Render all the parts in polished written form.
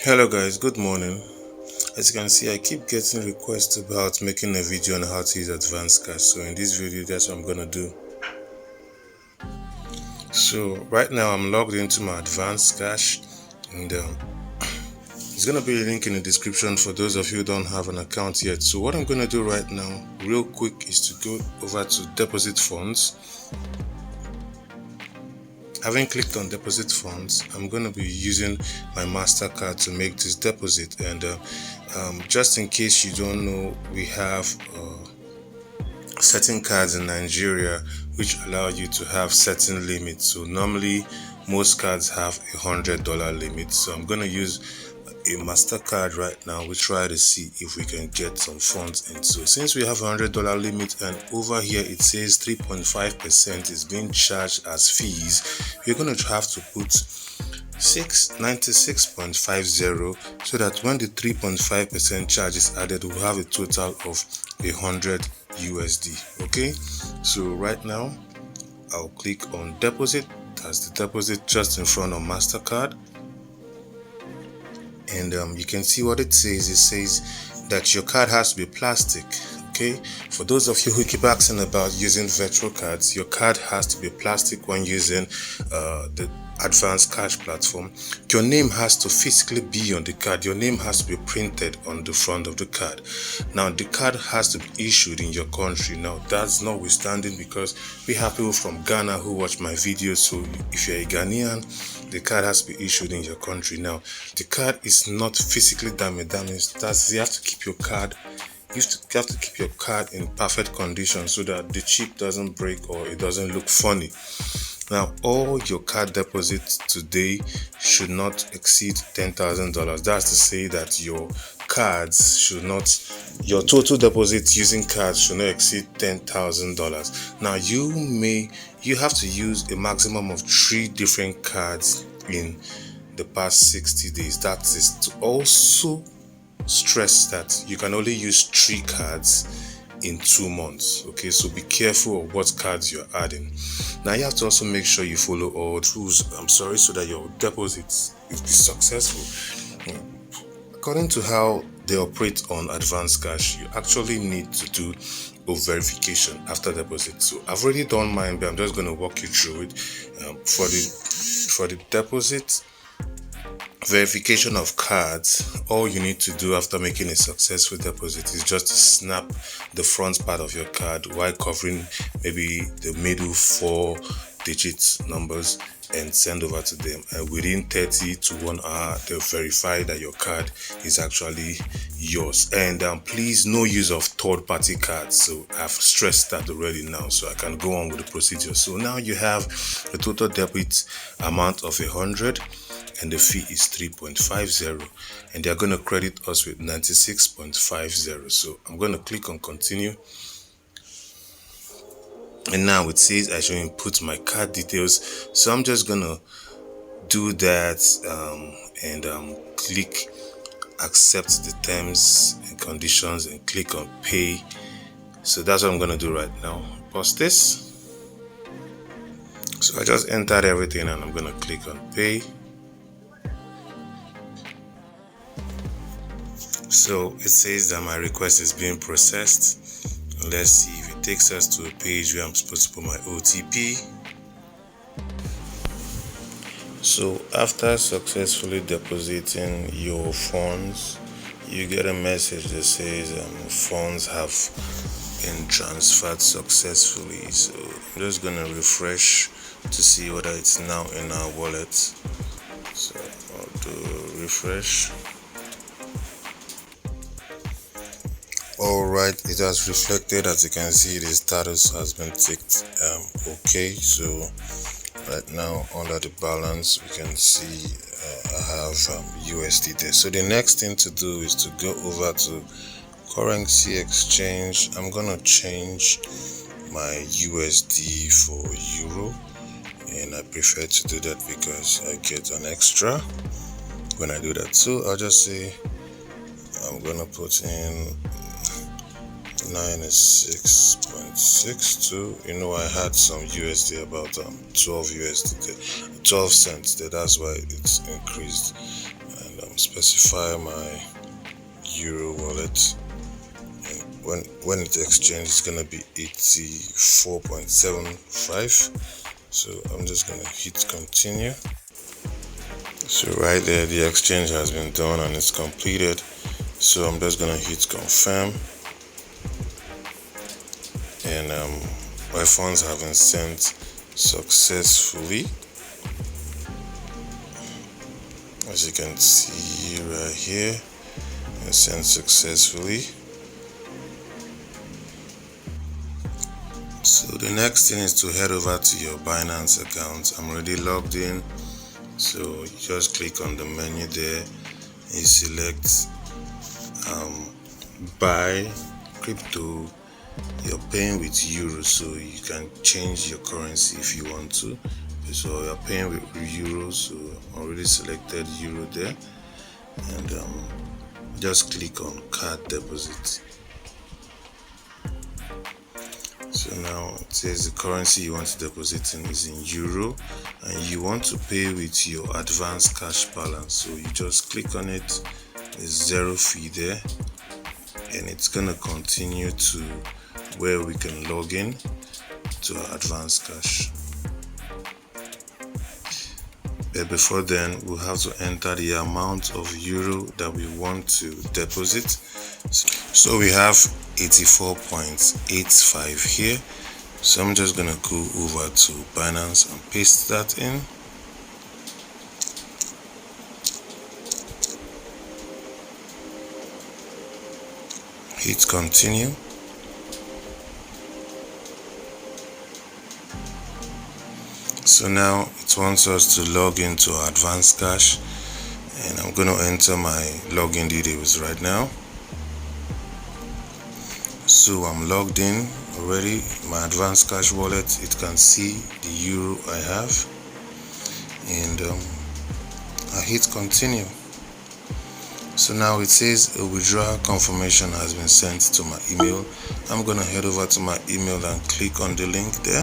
Hello guys, good morning. As you can see, I keep getting requests about making a video on how to use Advcash. So in this video, that's what I'm gonna do. So right now I'm logged into my Advcash, and it's gonna be a link in the description for those of you who don't have an account yet. So what I'm gonna do right now, real quick, is to go over to deposit funds. Having clicked on deposit funds, I'm going to be using my MasterCard to make this deposit. And just in case you don't know, we have certain cards in Nigeria which allow you to have certain limits. So normally most cards have $100 limit. So I'm going to use a MasterCard right now. We try to see if we can get some funds in. So since we have $100 limit, and over here it says 3.5% is being charged as fees, we're going to have to put 96.50 so that when the 3.5% charge is added, we'll have a total of 100 USD. Okay, so right now I'll click on deposit. That's the deposit just in front of MasterCard. And you can see what it says. It says that your card has to be plastic. Okay, for those of you who keep asking about using virtual cards, your card has to be plastic when using the Advcash platform. Your name has to physically be on the card. Your name has to be printed on the front of the card. Now the card has to be issued in your country. Now that's notwithstanding, because we have people from Ghana who watch my videos. So if you're a Ghanaian, the card has to be issued in your country. Now the card is not physically damaged. That's, you have to keep your card. You have to keep your card in perfect condition so that the chip doesn't break or it doesn't look funny. Now, all your card deposits today should not exceed $10,000. That's to say that your cards should not, your total deposits using cards should not exceed $10,000. Now, you have to use a maximum of 3 different cards in the past 60 days. That is to also stress that you can only use 3 cards in 2 months. Okay, so be careful of what cards you're adding. Now you have to also make sure you follow all rules, so that your deposits will be successful. According to how they operate on Advcash, you actually need to do a verification after deposit. So I've already done mine, but I'm just going to walk you through it. For the deposit verification of cards, all you need to do after making a successful deposit is just to snap the front part of your card while covering maybe the middle 4 digits numbers and send over to them, and within 30 to 1 hour they'll verify that your card is actually yours. And please, no use of third-party cards. So I've stressed that already now, so I can go on with the procedure. So now you have a total debit amount of 100 and the fee is 3.50, and they're going to credit us with 96.50. So I'm going to click on continue, and now it says I should input my card details. So I'm just going to do that and click accept the terms and conditions and click on pay. So that's what I'm going to do right now. Pause this. So I just entered everything and I'm going to click on pay. So it says that my request is being processed. Let's see if it takes us to a page where I'm supposed to put my OTP. So after successfully depositing your funds, you get a message that says funds have been transferred successfully. So I'm just gonna refresh to see whether it's now in our wallet. So I'll do refresh. Alright, it has reflected. As you can see, the status has been ticked okay. So right now under the balance we can see I have USDT. So the next thing to do is to go over to currency exchange. I'm gonna change my USD for euro, and I prefer to do that because I get an extra when I do that. So I'll just say I'm gonna put in 96.62. You know, I had some USD, about 12 USD, 12 cents there. That's why it's increased. And specify my euro wallet. And when it's exchanged, it's gonna be 84.75. So I'm just gonna hit continue. So right there, the exchange has been done and it's completed. So I'm just gonna hit confirm, and my funds have been sent successfully. As you can see right here, it's sent successfully. So the next thing is to head over to your Binance account. I'm already logged in, so you just click on the menu there, you select buy crypto. You're paying with euros, so you can change your currency if you want to. So you're paying with euros, so I already selected euro there, and just click on card deposit. So now it says the currency you want to deposit in is in euro, and you want to pay with your Advcash balance. So you just click on it. There's zero fee there, and it's gonna continue to where we can log in to our Advcash. But before then, we'll have to enter the amount of euro that we want to deposit. So we have 84.85 here. So I'm just gonna go over to Binance and paste that in. Hit continue. So now it wants us to log into our Advcash, and I'm going to enter my login details right now. So I'm logged in already. My Advcash wallet, it can see the euro I have, and I hit continue. So now it says a withdrawal confirmation has been sent to my email. I'm going to head over to my email and click on the link there.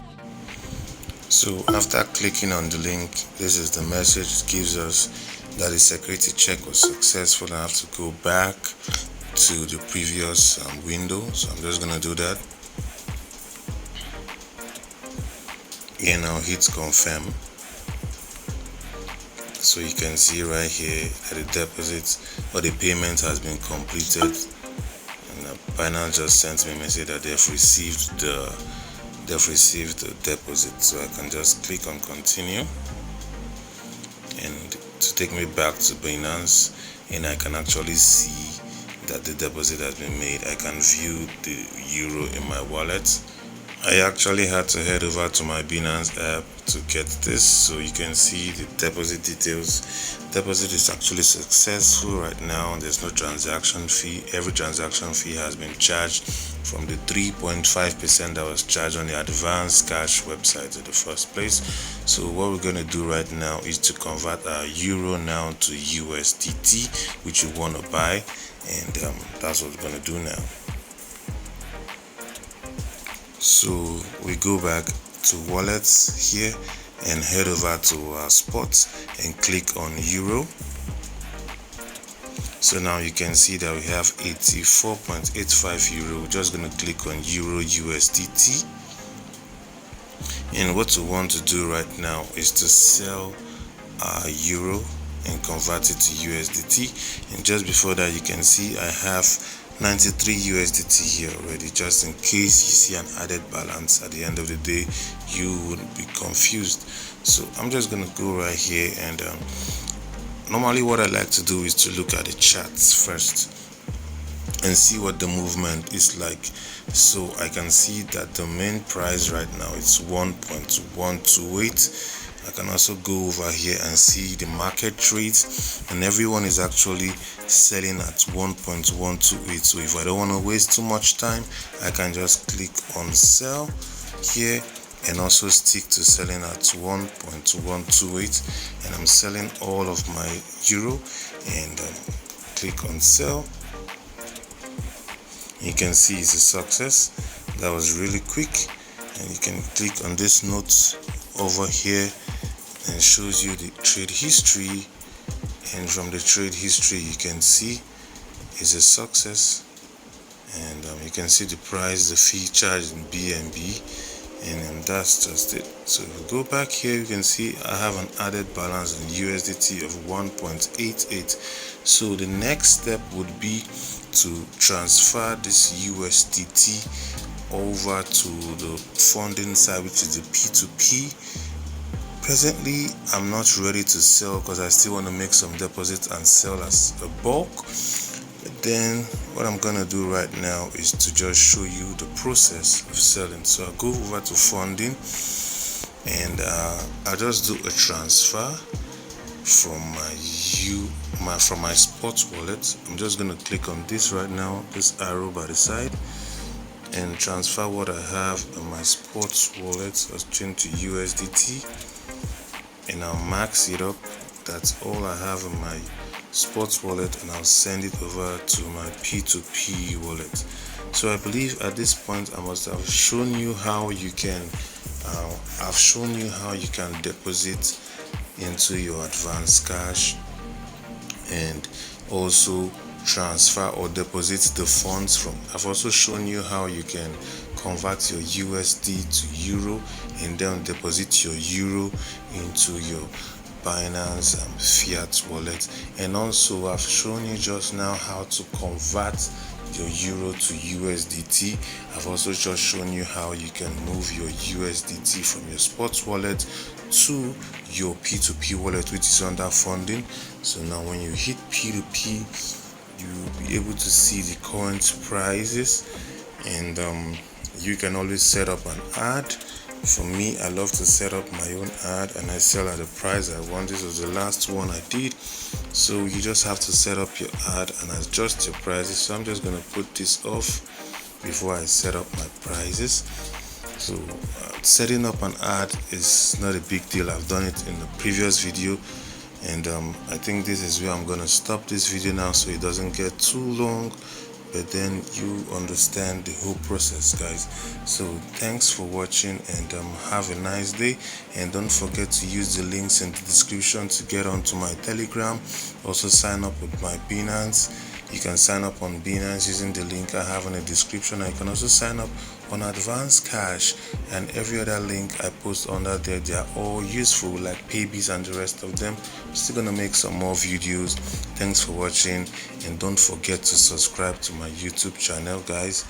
So after clicking on the link, this is the message it gives us that the security check was successful. I have to go back to the previous window, so I'm just gonna do that, and I'll hit confirm. So you can see right here that the deposit or the payment has been completed, and Binance just sent me a message that they've received the deposit. So I can just click on continue, and to take me back to Binance, and I can actually see that the deposit has been made. I can view the euro in my wallet. I actually had to head over to my Binance app to get this, so you can see the deposit details. Deposit is actually successful right now. There's no transaction fee. Every transaction fee has been charged from the 3.5% that was charged on the Advcash website in the first place. So what we're going to do right now is to convert our euro now to USDT, which we want to buy, and that's what we're going to do now. So we go back to wallets here and head over to our spots and click on euro. So now you can see that we have 84.85 euro. We're just going to click on euro USDT, and what we want to do right now is to sell our euro and convert it to USDT. And just before that, you can see I have 93 USDT here already, just in case you see an added balance at the end of the day, you wouldn't be confused. So I'm just gonna go right here, and normally what I like to do is to look at the charts first and see what the movement is like. So I can see that the main price right now is 1.128. I can also go over here and see the market trades, and everyone is actually selling at 1.128. So if I don't want to waste too much time, I can just click on sell here and also stick to selling at 1.128, and I'm selling all of my euro, and click on sell. You can see it's a success. That was really quick. And you can click on this note over here, and shows you the trade history and from the trade history you can see it's a success. And you can see the price, the fee charged in BNB, and that's just it. So if we go back here, you can see I have an added balance in USDT of 1.88. so the next step would be to transfer this USDT over to the funding side, which is the P2P. Presently I'm not ready to sell because I still want to make some deposits and sell as a bulk. Then what I'm gonna do right now is to just show you the process of selling. So I'll go over to funding, and I'll just do a transfer from my spot wallet. I'm just gonna click on this right now, this arrow by the side, and transfer what I have in my spot wallet. I'll change to USDT, and I'll max it up. That's all I have in my spot wallet, and I'll send it over to my P2P wallet. So I believe at this point I must have shown you how you can deposit into your Advcash, and also transfer or deposit the funds from. I've also shown you how you can convert your USD to euro and then deposit your euro into your Binance fiat wallet. And also I've shown you just now how to convert your euro to USDT. I've also just shown you how you can move your USDT from your spot wallet to your P2P wallet, which is under funding. So now when you hit P2P, you'll be able to see the current prices, and you can always set up an ad. For me, I love to set up my own ad and I sell at the price I want. This was the last one I did. So you just have to set up your ad and adjust your prices. So I'm just going to put this off before I set up my prices. So setting up an ad is not a big deal. I've done it in the previous video, and I think this is where I'm going to stop this video now so it doesn't get too long, but then you understand the whole process, guys. So thanks for watching, and have a nice day. And don't forget to use the links in the description to get onto my Telegram. Also sign up with my Binance. You can sign up on Binance using the link I have in the description. I can also sign up on Advcash, and every other link I post under there. They are all useful, like Paybiz and the rest of them. I'm still gonna make some more videos. Thanks for watching, and don't forget to subscribe to my YouTube channel, guys.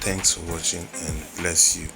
Thanks for watching, and bless you.